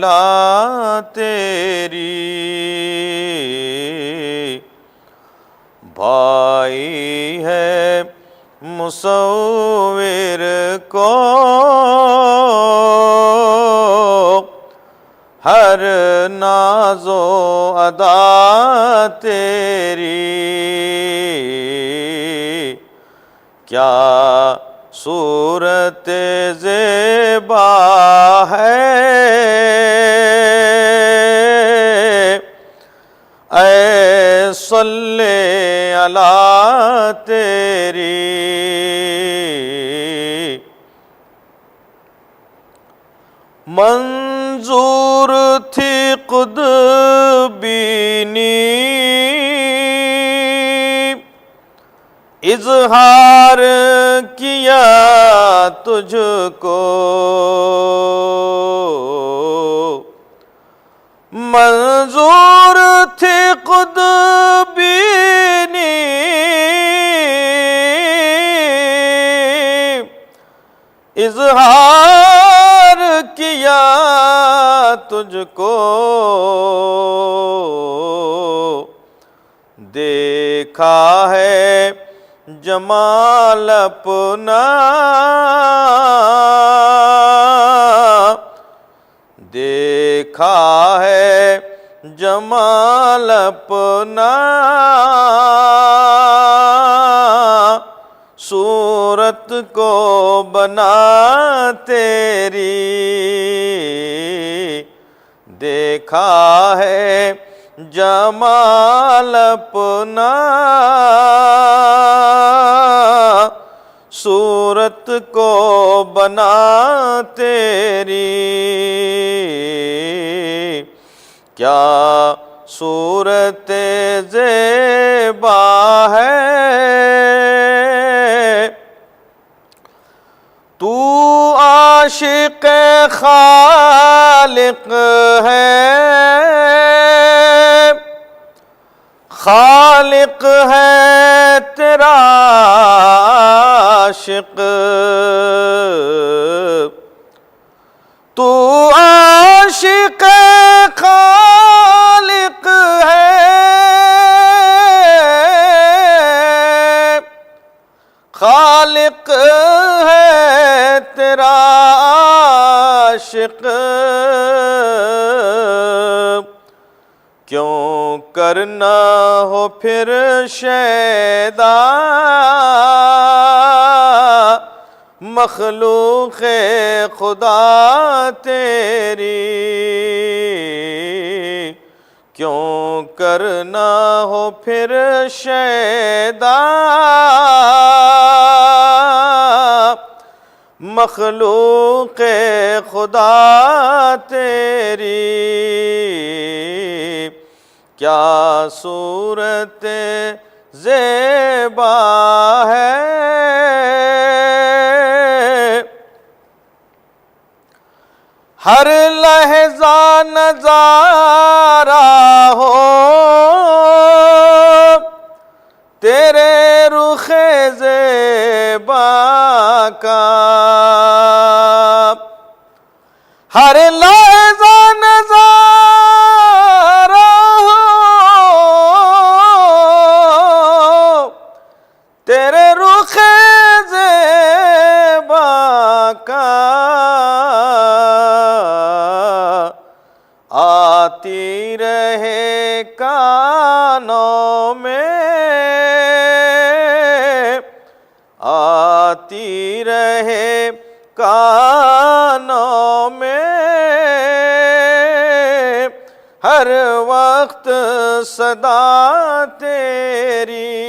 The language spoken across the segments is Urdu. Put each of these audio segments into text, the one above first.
اعلیٰ تیری، بھائی ہے مصور کو ہر ناز و ادا تیری، کیا صورت زیبا ہے اے صلی علی تیری، منظور تھی قطبینی اظہار کیا تجھ کو، منظور تھی قطبینی اظہار کیا تجھ کو، دیکھا ہے جمال اپنا، دیکھا ہے جمال اپنا، صورت کو بنا تیری، دیکھا ہے جمال اپنا، صورت کو بنا تیری، کیا صورت زیبا ہے تو عاشق خالق ہے، خالق ہے تیرا عاشق، تو عاشق خالق ہے، خالق ہے تیرا عاشق، کیوں کرنا ہو پھر شیدا مخلوق خدا تیری، کیوں کرنا ہو پھر شیدا مخلوق خدا تیری، کیا صورت زیبا ہے ہر لحظہ نظارہ ہو تیرے رخ زیبا کا، ہر لحظہ نظارہ ہو تیرے رخ زیبا کا، آتی رہے کانوں میں، آتی رہے کانوں میں، ہر وقت صدا تیری،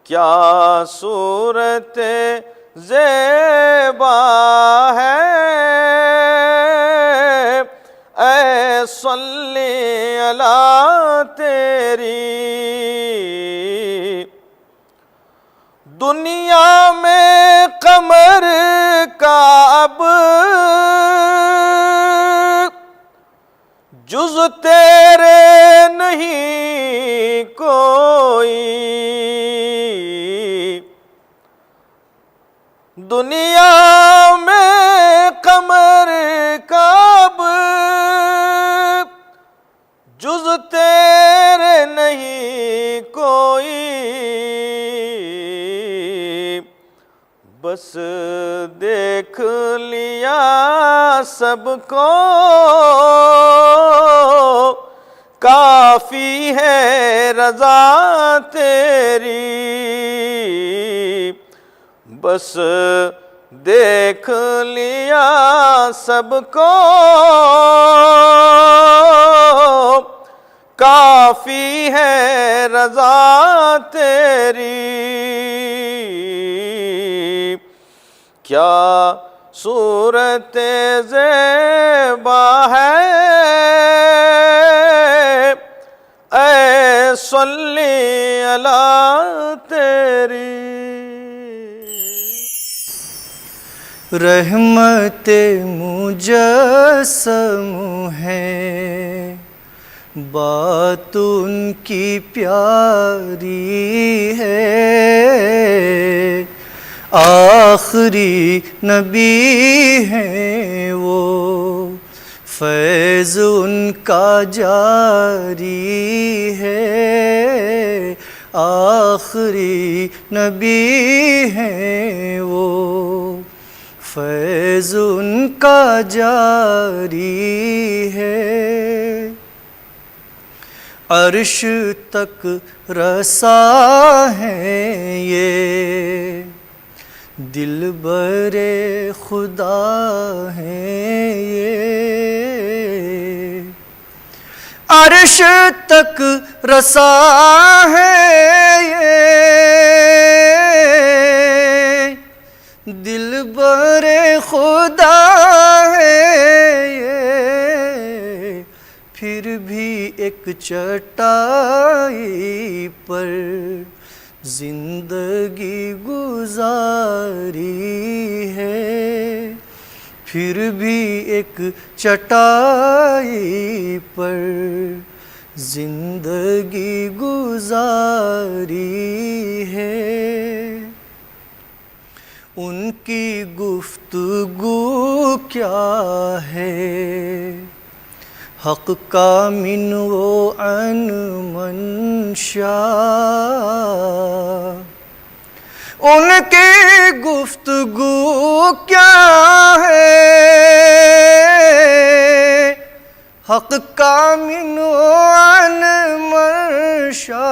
کیا صورت زیبا ہے اے صلی علی تیری، دنیا میں قمر کا اب جز تیرے نہیں کوئی، دنیا میں قمر جز تیرے نہیں کوئی، بس دیکھ لیا سب کو، کافی ہے رضا تیری، بس دیکھ لیا سب کو، کافی ہے رضا تیری۔ کیا صورت زیبا ہے اے صلی اللہ تیری۔ رحمت مجسم ہے، بات ان کی پیاری ہے، آخری نبی ہیں وہ، فیض ان کا جاری ہے، آخری نبی ہیں وہ، فیض ان کا جاری ہے۔ عرش تک رسا ہے یہ، دلبر خدا ہیں یہ، عرش تک رسا ہے یہ، دلبر خدا ہے یہ، پھر بھی ایک چٹائی پر زندگی گزاری ہے، پھر بھی ایک چٹائی پر زندگی گزاری ہے۔ ان کی گفتگو کیا ہے، حق کا من و عن منشا، ان کی گفتگو کیا ہے، حق کا من و عن منشا،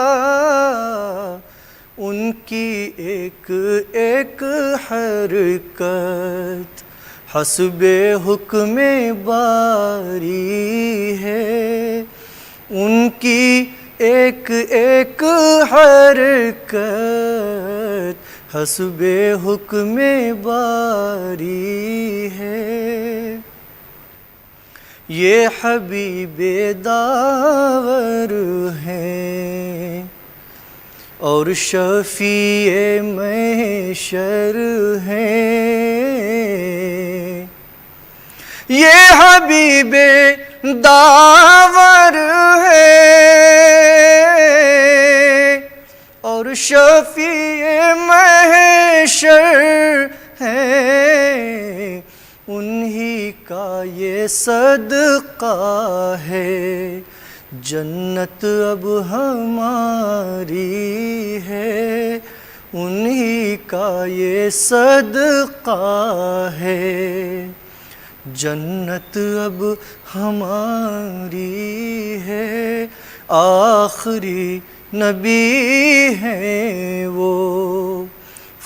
ان کی ایک ایک حرکت حسب حکم باری ہے، ان کی ایک ایک حرکت حسب حکم باری ہے۔ یہ حبیب داور ہیں اور شفیع محشر ہیں، یہ حبیب داور ہیں اور شفیع محشر ہیں، انہی کا یہ صدقہ ہے، جنت اب ہماری ہے، انہی کا یہ صدقہ ہے، جنت اب ہماری ہے، آخری نبی ہیں وہ،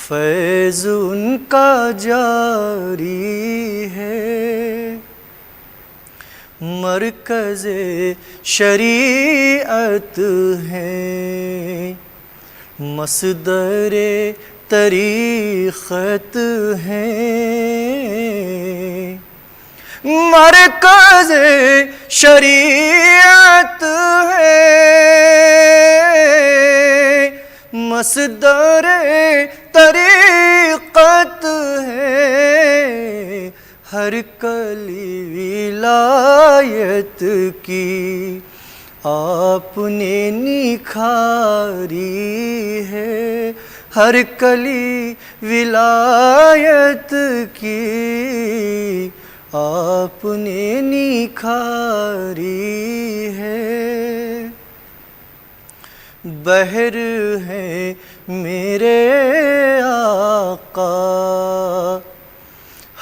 فیض ان کا جاری ہے۔ مرکز شریعت ہیں، مصدر طریقت ہیں، مرکز شریعت ہے، مصدر طریقت ہے، ہر کلی ولایت کی آپ نے نکھاری ہے، ہر کلی ولایت کی آپ نے نکھاری ہے، بحر ہے میرے آقا،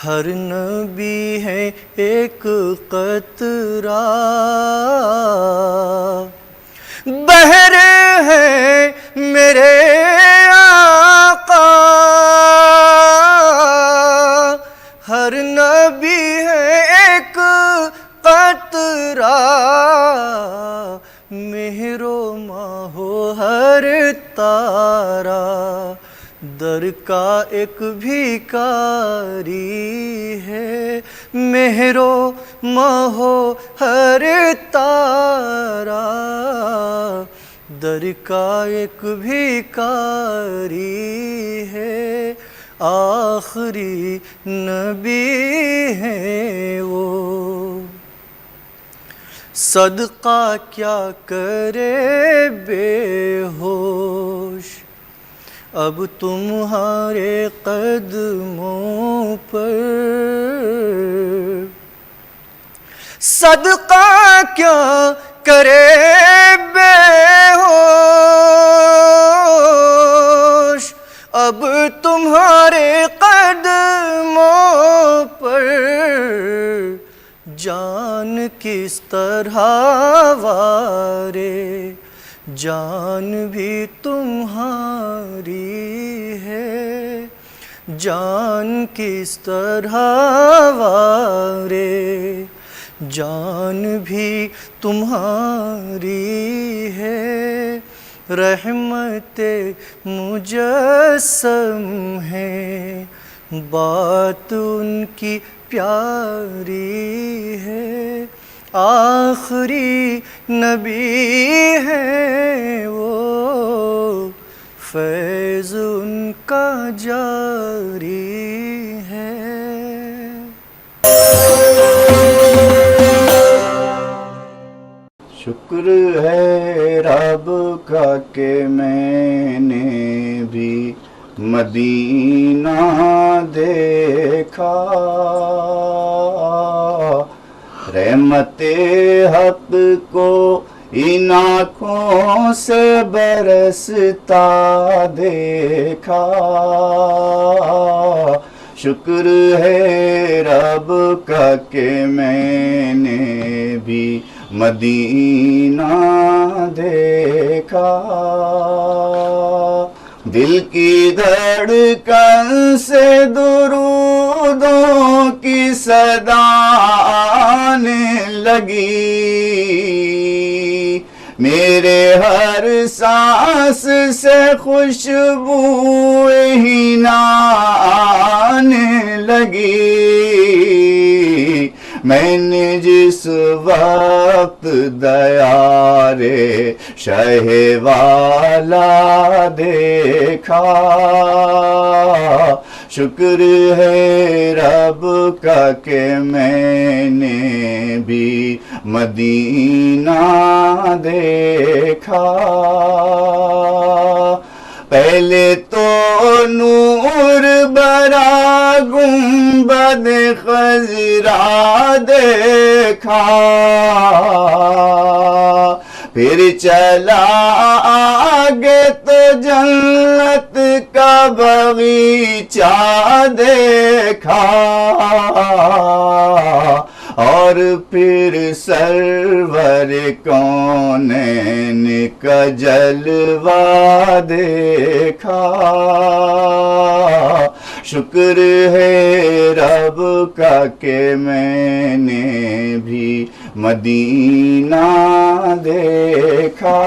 ہر نبی ہے ایک قطرہ، بحر ہے میرے آقا، ہر نبی ہے ایک قطرہ، مہر و ماہ و ہر تارا، در کا ایک بھیکاری ہے، مہر و ماہ و ہر تارا، در کا ایک بھیکاری ہے، آخری نبی ہے وہ، صدقہ کیا کرے بے ہوش، اب تمہارے قدموں پر، صدقہ کیا کرے بے ہوش، اب تمہارے قدموں پر، جان کس طرح وارے، جان بھی تمہاری ہے، جان کس طرح وارے، جان بھی تمہاری ہے، رحمت مجسم ہے، بات ان کی پیاری ہے، آخری نبی ہے وہ، فیض ان کا جاری ہے۔ شکر ہے رب کا کہ میں نے بھی مدینہ دیکھا، رحمت حق کو ان آنکھوں سے برستا دیکھا، شکر ہے رب کا کہ میں نے بھی مدینہ دیکھا، دل کی دھڑکن سے درودوں کی صدا آنے لگی، میرے ہر سانس سے خوشبو حنا آنے لگی، میں نے جس وقت دیار شہ والا دیکھا، شکر ہے رب کا کہ میں نے بھی مدینہ دیکھا، پہلے تو نور برا گنبد خضرا دیکھا، پھر چلا آگے تو جنت کا بغیچہ دیکھا، اور پھر سرور کونین کا جلوہ دیکھا، شکر ہے رب کا کہ میں نے بھی مدینہ دیکھا،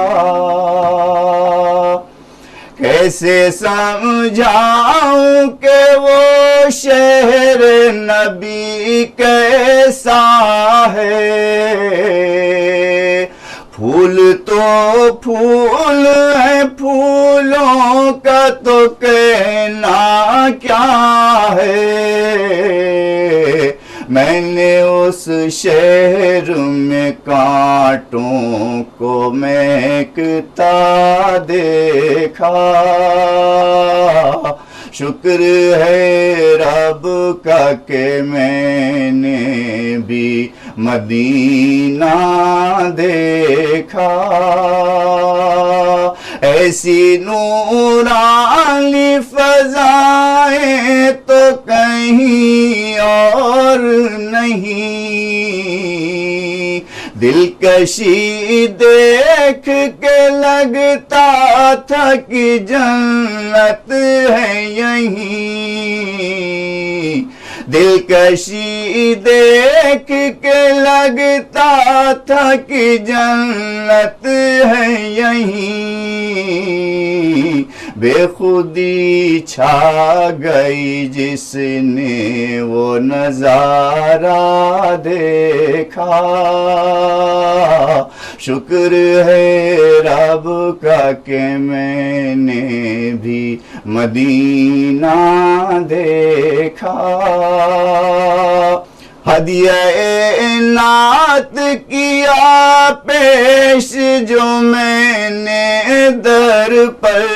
کیسے سمجھاؤں کہ وہ شہر نبی کیسا ہے، پھول تو پھول ہے، پھولوں کا تو کہنا کیا ہے، میں نے اس شہر میں کانٹوں کو مہکتا دیکھا، شکر ہے رب کا کہ میں نے بھی مدینہ دیکھا، ایسی نورانی فضائیں تو کہیں اور نہیں، دلکشی دیکھ کے لگتا تھا کہ جنت ہے یہیں، دلکشی دیکھ کے لگتا تھا کہ جنت ہے یہیں، بے خودی چھا گئی جس نے وہ نظارہ دیکھا، شکر ہے رب کا کہ میں نے بھی مدینہ دیکھا، ہدیہ نعت کیا پیش جو میں نے در پر،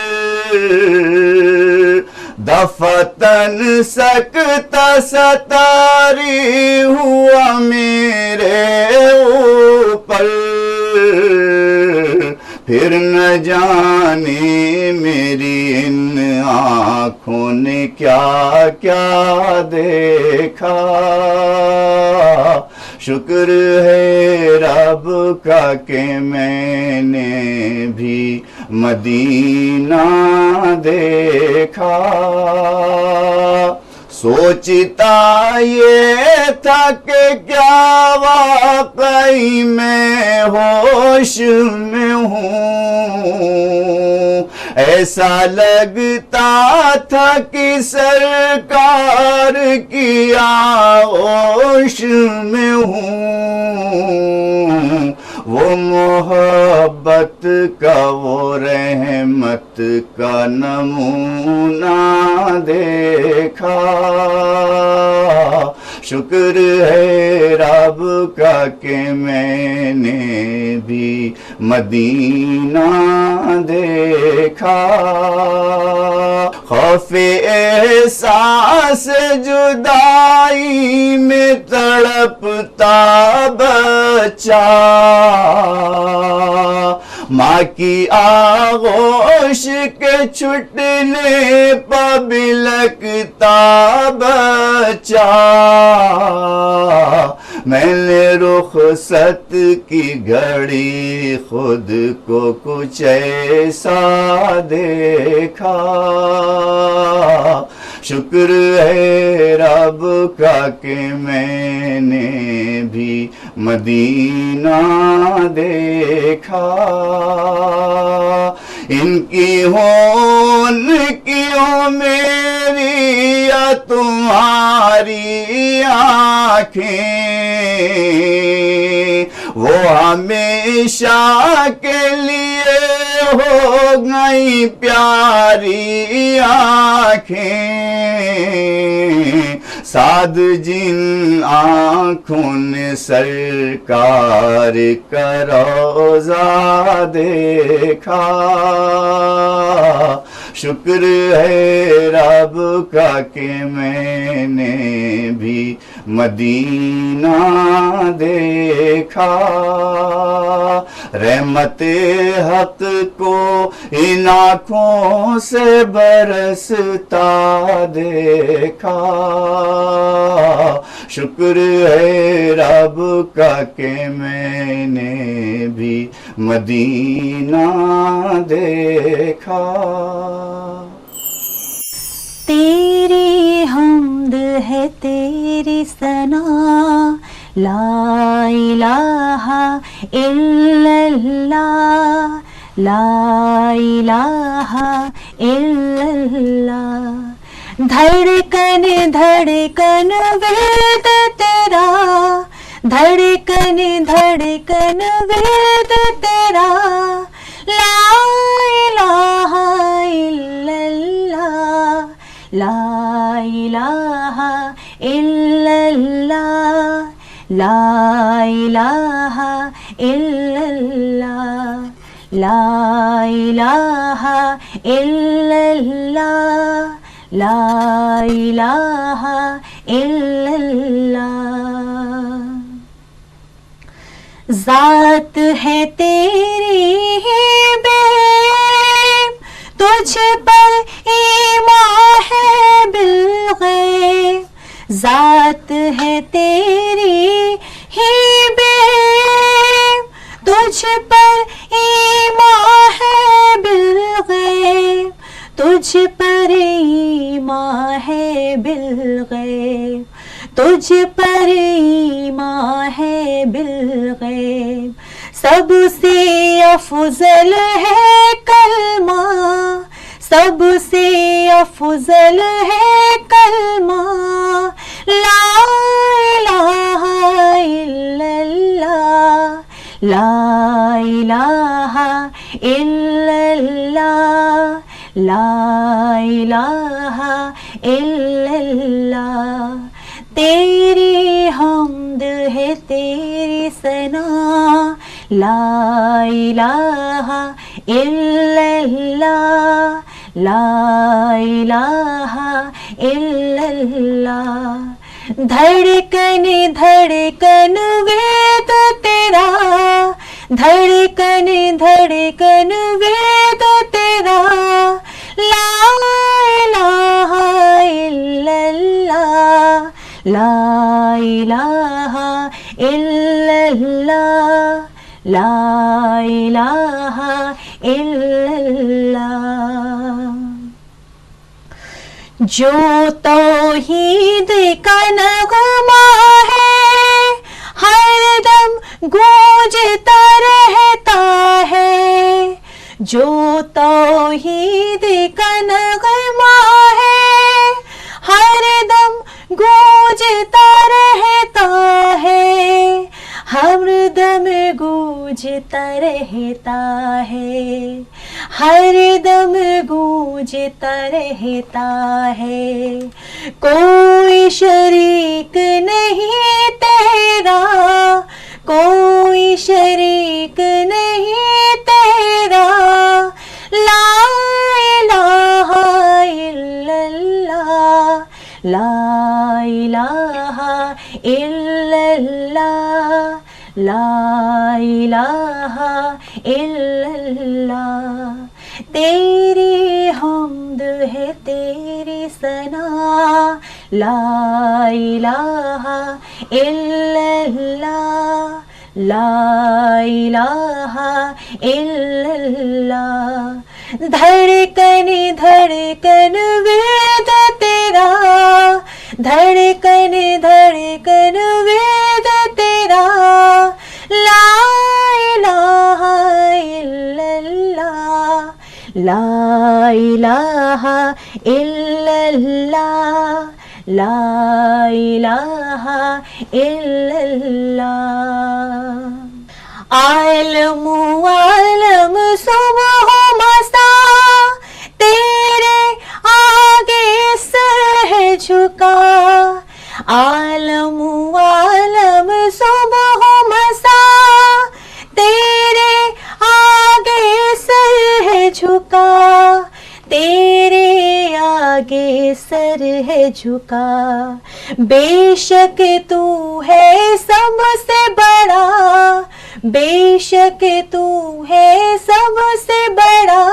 دفتن سکتا ستاری ہوا میرے اوپر، پھر نہ جانے میری ان آنکھوں نے کیا کیا دیکھا، شکر ہے رب کا کہ میں نے بھی مدینہ دیکھا، سوچتا یہ تھا کہ کیا واقعی میں ہوش میں ہوں، ایسا لگتا تھا کہ سرکار کی آغوش میں ہوں، وہ محبت کا وہ رحمت کا نمونہ دیکھا، شکر ہے رب کا کہ میں نے بھی مدینہ دیکھا، خوف احساس جدائی میں تڑپتا بچہ، ماں کی آغوش کے چھٹنے پہ بلکتا بچہ، میں نے رخصت کی گھڑی خود کو کچھ ایسا دیکھا، شکر ہے رب کا کہ میں نے بھی مدینہ دیکھا، ان کی ہوں ان کی ہو میری یا تمہاری آنکھیں، وہ ہمیشہ کے لیے ہو گئی پیاری آنکھیں، سعد جن آنکھوں نے سرکار کا روضہ دیکھا، شکر ہے رب کا کہ میں نے بھی مدینہ دیکھا، رحمت حق کو ان آنکھوں سے برستا دیکھا، شکر ہے رب کا کہ میں نے بھی مدینہ دیکھا، تیری حمد ہے تیری ثنا، لا الہ الا اللہ، لا الہ الا اللہ، دھڑکن دھڑکن ورد تیرا، دھڑکن دھڑکن ورد تیرا، لا الہ الا اللہ، لا الہ الا اللہ، لا الہ الا اللہ، لا الہ الا اللہ، لا الہ الا اللہ. ذات ہے تیری ہی بے، تجھ پر ایمان ہے بالغیب. ذات ہے تیری ہی بے، تجھ پر ایمان ہے بالغیب. تجھ پر ایمان ہے بالغیب. تجھ پر ایمان ہے بالغیب. سب سے افضل ہے کلمہ، سب سے افضل ہے کلمہ. لا الہ الا اللہ، لا الہ الا اللہ، لا الہ الا اللہ. تیری حمد ہے تیری ثنا، لا الہ الا اللہ، لا الہ الا اللہ. دھڑکن دھڑکن وید تیرا، دھڑکن دھڑکن وید تیرا. لا الہ الا اللہ، لا الہ الا اللہ، لا الہ الا اللہ. جو توحید کا نغمہ ہے ہر دم گونجتا رہتا ہے. جو توحید کا نغمہ ہے ہر دم گونجتا رہتا ہے، ہر دم گونجتا رہتا ہے، ہر دم گونجتا رہتا ہے. کوئی شریک نہیں تیرا، کوئی شریک نہیں تیرا. لا الہ الا اللہ، لا الہ الا اللہ، لا الہ الا اللہ. تیری حمد ہے تیری ثنا، لا الہ الا اللہ، لا الہ الا اللہ. دھڑکن دھڑکن وید تیرا، دھڑکن دھڑکن وید تیرا. لا الہ الا اللہ، لا الہ الا اللہ، لا الہ الا اللہ. عالم عالم صبح و مساء تیرے آگے سر ہے جھکا. عالم عالم صبح و مساء تیرے آگے سر ہے جھکا، تیرے آگے سر ہے جھکا. بے شک تو ہے سب سے بڑا، بے شک تو ہے سب سے بڑا.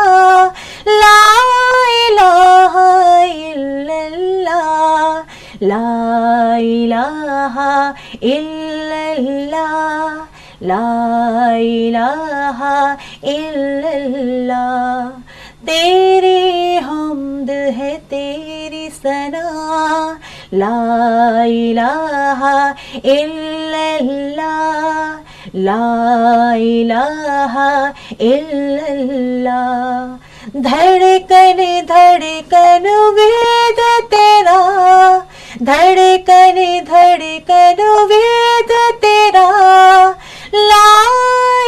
لا الہ الا اللہ، لا الہ الا اللہ، لا الہ الا اللہ. تیری حمد ہے تیری ثنا، لا الہ الا اللہ، لا الہ الا اللہ. دھڑکن دھڑکن وید تیرا، دھڑکن دھڑکن وید تیرا. لا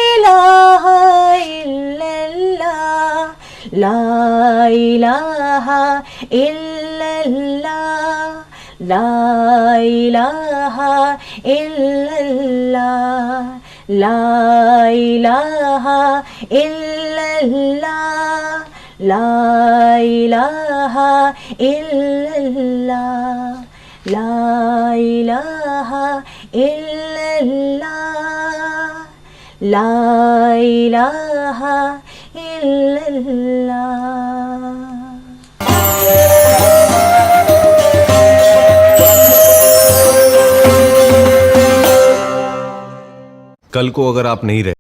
الہ الا اللہ، لا الہ الا اللہ، لا الہ الا اللہ، لا الہ الا اللہ، لا الہ الا اللہ لا الہ الا اللہ لا الہ الا اللہ. کل کو اگر آپ نہیں رہے